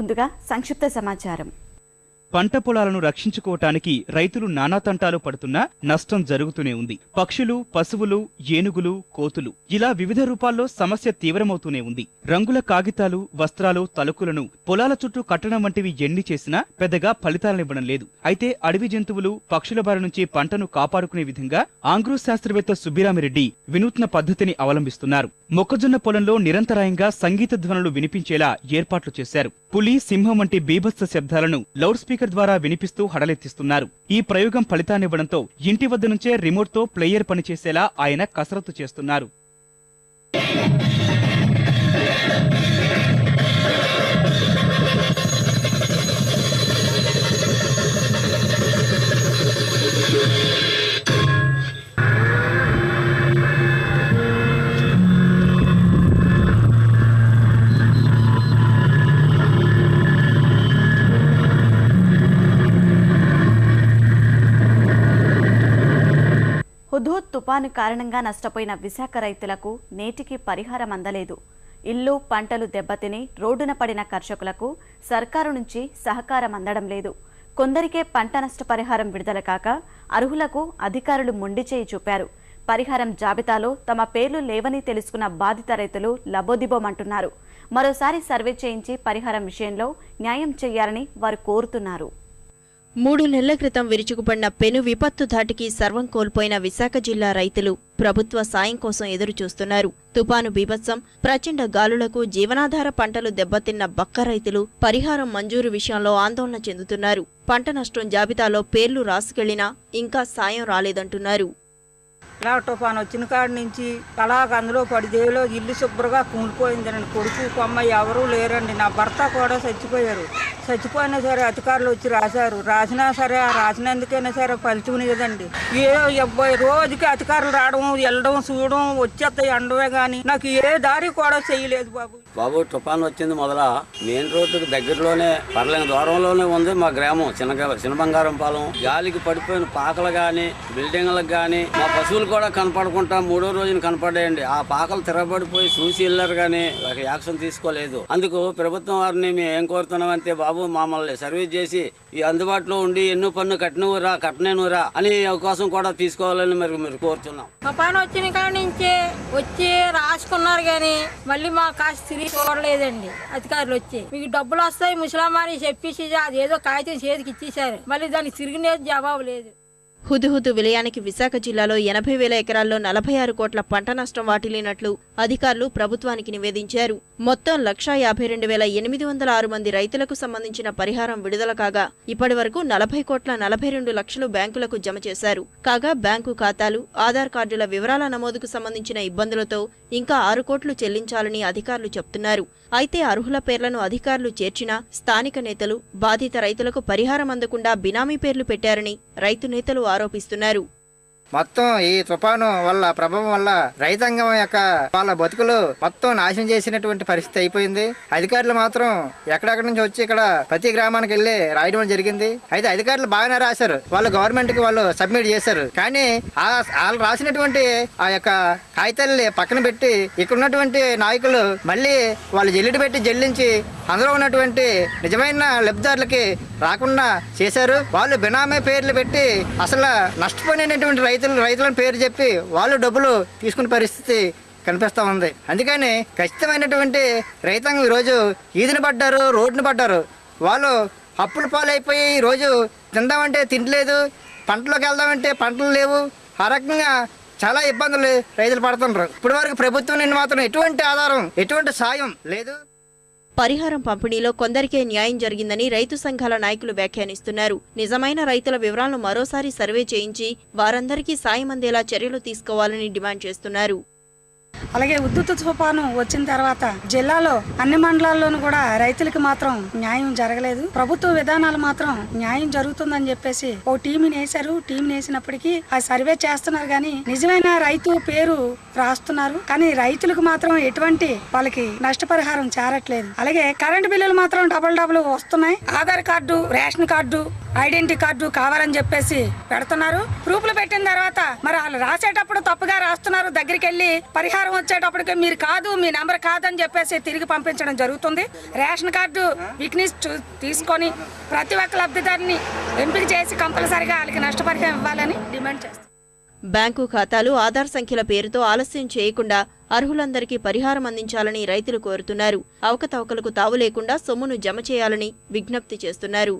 ముందుగా సంక్షిప్త సమాచారం. పంట పొలాలను రక్షించుకోవటానికి రైతులు నానాతంటాలు పడుతున్నా నష్టం జరుగుతూనే ఉంది. పక్షులు, పశువులు, ఏనుగులు, కోతులు ఇలా వివిధ రూపాల్లో సమస్య తీవ్రమవుతూనే ఉంది. రంగుల కాగితాలు, వస్త్రాలు, తలుకులను పొలాల చుట్టూ కట్టడం వంటివి ఎన్ని చేసినా పెద్దగా ఫలితాలనివ్వడం లేదు. అయితే అడవి జంతువులు, పక్షుల బారి నుంచి పంటను కాపాడుకునే విధంగా ఆంగ్రూ శాస్త్రవేత్త సుబ్బిరామిరెడ్డి వినూత్న పద్ధతిని అవలంబిస్తున్నారు. మొక్కజొన్న పొలంలో నిరంతరాయంగా సంగీత ధ్వనులు వినిపించేలా ఏర్పాట్లు చేశారు. పులి, సింహం వంటి బీభత్స శబ్దాలను లౌడ్ స్పీకర్ ద్వారా వినిపిస్తూ హడలెత్తిస్తున్నారు. ఈ ప్రయోగం ఫలితాన్నివ్వడంతో ఇంటి వద్ద నుంచే రిమోట్తో ప్లేయర్ పనిచేసేలా ఆయన కసరత్తు చేస్తున్నారు. హుద్హుద్ తుపాను కారణంగా నష్టపోయిన విశాఖ రైతులకు నేటికి పరిహారం అందలేదు. ఇల్లు, పంటలు దెబ్బతిని రోడ్డున పడిన కర్షకులకు సర్కారు నుంచి సహకారం అందడం లేదు. కొందరికే పంట నష్టపరిహారం విడుదల కాక అర్హులకు అధికారులు మొండిచేయి చూపారు. పరిహారం జాబితాలో తమ పేర్లు లేవని తెలుసుకున్న బాధిత రైతులు లబోదిబోమంటున్నారు. మరోసారి సర్వే చేయించి పరిహారం విషయంలో న్యాయం చేయాలని వారు కోరుతున్నారు. 3 నెలల క్రితం విరుచుకుపడిన పెను విపత్తు ధాటికి సర్వం కోల్పోయిన విశాఖ జిల్లా రైతులు ప్రభుత్వ సాయం కోసం ఎదురుచూస్తున్నారు. తుపాను బీభత్సం, ప్రచండ గాలులకు జీవనాధార పంటలు దెబ్బతిన్న బక్క రైతులు పరిహారం మంజూరు విషయంలో ఆందోళన చెందుతున్నారు. పంట నష్టం జాబితాలో పేర్లు రాసుకెళ్లినా ఇంకా సాయం రాలేదంటున్నారు. ఇలా తుఫాను వచ్చిన కాడి నుంచి అలాగ అందులో పడిదేలో ఇల్లు శుభ్రంగా కూలిపోయిందండి. కొడుకు కొమ్మ ఎవరూ లేరండి. నా భర్త కూడా చచ్చిపోయారు. చచ్చిపోయినా సరే అధికారులు వచ్చి రాసినా సరే ఆ రాసినందుకైనా సరే ఫలితం లేదండి. రోజుకి అధికారులు రావడం, వెళ్ళడం, చూడడం, వచ్చేస్తాయి అండవే కానీ నాకు ఏ దారి కూడా చేయలేదు బాబు. తుఫాను వచ్చింది మొదల మెయిన్ రోడ్డుకి దగ్గరలోనే పర్లేని దూరంలోనే ఉంది మా గ్రామం చిన్నబంగారంపాలెం. గాలికి పడిపోయిన పాకలు గాని, బిల్డింగ్లకు గాని, మా పశువులు కూడా కనపడకుండా 3వ రోజున కనపడేయండి. ఆ పాకలు తిరగబడిపోయి చూసి వెళ్ళారు కానీ యాక్షన్ తీసుకోలేదు. అందుకు ప్రభుత్వం వారిని మేము ఏం కోరుతున్నాం అంటే, బాబు మమ్మల్ని సర్వీస్ చేసి ఈ అందుబాటులో ఉండి ఎన్నో పన్ను కట్టనేనురా అని అవకాశం కూడా తీసుకోవాలని మీరు కోరుతున్నాం. తుఫాను వచ్చిన కాడి నుంచి వచ్చి రాసుకున్నారు కానీ మళ్ళీ మా కాస్త తిరిగి చూడలేదండి. అధికారులు వచ్చి మీకు డబ్బులు వస్తాయి ముసలామాని చెప్పేసి అదేదో కాగితం చేతికి ఇచ్చేసారు. మళ్ళీ దానికి తిరిగినేది జవాబు లేదు. హుదుహుదు విలయానికి విశాఖ జిల్లాలో 80,000 ఎకరాల్లో 46 కోట్ల పంట నష్టం వాటిల్లినట్లు అధికారులు ప్రభుత్వానికి నివేదించారు. మొత్తం 152,806 మంది రైతులకు సంబంధించిన పరిహారం విడుదల కాగా ఇప్పటి వరకు 40,42 లక్షలు బ్యాంకులకు జమ చేశారు. కాగా బ్యాంకు ఖాతాలు, ఆధార్ కార్డుల వివరాల నమోదుకు సంబంధించిన ఇబ్బందులతో ఇంకా 6 కోట్లు చెల్లించాలని అధికారులు చెప్తున్నారు. అయితే అర్హుల పేర్లను అధికారులు చేర్చినా స్థానిక నేతలు బాధిత రైతులకు పరిహారం అందకుండా బినామీ పేర్లు పెట్టారని రైతు నేతలు ఆరోపిస్తున్నారు. మొత్తం ఈ తుఫాను వల్ల ప్రభావం వల్ల రైతాంగం యొక్క వాళ్ళ బతుకులు మొత్తం నాశనం చేసినటువంటి పరిస్థితి అయిపోయింది. అధికారులు మాత్రం ఎక్కడెక్కడి నుంచి వచ్చి ఇక్కడ ప్రతి గ్రామానికి వెళ్ళి రాయడం జరిగింది. అయితే అధికారులు బాగానే రాశారు, వాళ్ళు గవర్నమెంట్ కి వాళ్ళు సబ్మిట్ చేశారు. కానీ వాళ్ళు రాసినటువంటి ఆ యొక్క కాగితాలని పక్కన పెట్టి ఇక్కడ ఉన్నటువంటి నాయకులు మళ్ళీ వాళ్ళు జల్లిడి పెట్టి జల్లించి అందులో ఉన్నటువంటి నిజమైన లబ్ధిదారులకి రాకుండా చేశారు. వాళ్ళు బినామీ పేర్లు పెట్టి అసలు నష్టపోయినటువంటి రైతులను పేరు చెప్పి వాళ్ళు డబ్బులు తీసుకునే పరిస్థితి కనిపిస్తూ ఉంది. అందుకని ఖచ్చితమైనటువంటి రైతాంగం ఈరోజు ఈదిన పడ్డారు, రోడ్డున పడ్డారు. వాళ్ళు అప్పుల పాలైపోయి ఈరోజు తిందామంటే తింటలేదు, పంటలోకి వెళ్దామంటే పంటలు లేవు. ఆ రకంగా చాలా ఇబ్బందులు రైతులు పడుతున్నారు. ఇప్పటి వరకు ప్రభుత్వం నుండి మాత్రం ఎటువంటి ఆధారం, ఎటువంటి సాయం లేదు. పరిహారం పంపిణీలో కొందరికే న్యాయం జరిగిందని రైతు సంఘాల నాయకులు వ్యాఖ్యానిస్తున్నారు. నిజమైన రైతుల వివరాలను మరోసారి సర్వే చేయించి వారందరికీ సాయం అందేలా చర్యలు తీసుకోవాలని డిమాండ్ చేస్తున్నారు. అలాగే ఉద్ధృత తుఫాను వచ్చిన తర్వాత జిల్లాలో అన్ని మండలాల్లోనూ కూడా రైతులకు మాత్రం న్యాయం జరగలేదు. ప్రభుత్వ విధానాలు మాత్రం న్యాయం జరుగుతుందని చెప్పేసి ఓ టీంని వేశారు. టీంని వేసినప్పటికీ ఆ సర్వే చేస్తున్నారు కానీ నిజమైన రైతు పేరు రాస్తున్నారు. కానీ రైతులకు మాత్రం ఎటువంటి వాళ్ళకి నష్టపరిహారం చేరట్లేదు. అలాగే కరెంటు బిల్లులు మాత్రం డబుల్ వస్తున్నాయి. Aadhaar card, ration card identity card కావాలని చెప్పేసి పెడుతున్నారు. ప్రూఫ్లు పెట్టిన తర్వాత మరి వాళ్ళు రాసేటప్పుడు తప్పుగా రాస్తున్నారు. దగ్గరికి వెళ్ళి పరిహారం వచ్చేటప్పటికి మీరు కాదు, మీ నెంబర్ కాదని చెప్పేసి తిరిగి పంపించడం జరుగుతుంది. రేషన్ కార్డు వీక్నెస్ తీసుకొని ప్రతి ఒక్క లబ్ధిదారుని ఎంపిక చేసి కంపల్సరిగా వాళ్ళకి నష్టపరిహారం ఇవ్వాలని డిమాండ్ చేస్తారు. బ్యాంకు ఖాతాలు, ఆధార్ సంఖ్యల పేరుతో ఆలస్యం చేయకుండా అర్హులందరికీ పరిహారం అందించాలని రైతులు కోరుతున్నారు. అవకతవకలకు తావు లేకుండా సొమ్మును జమ చేయాలని విజ్ఞప్తి చేస్తున్నారు.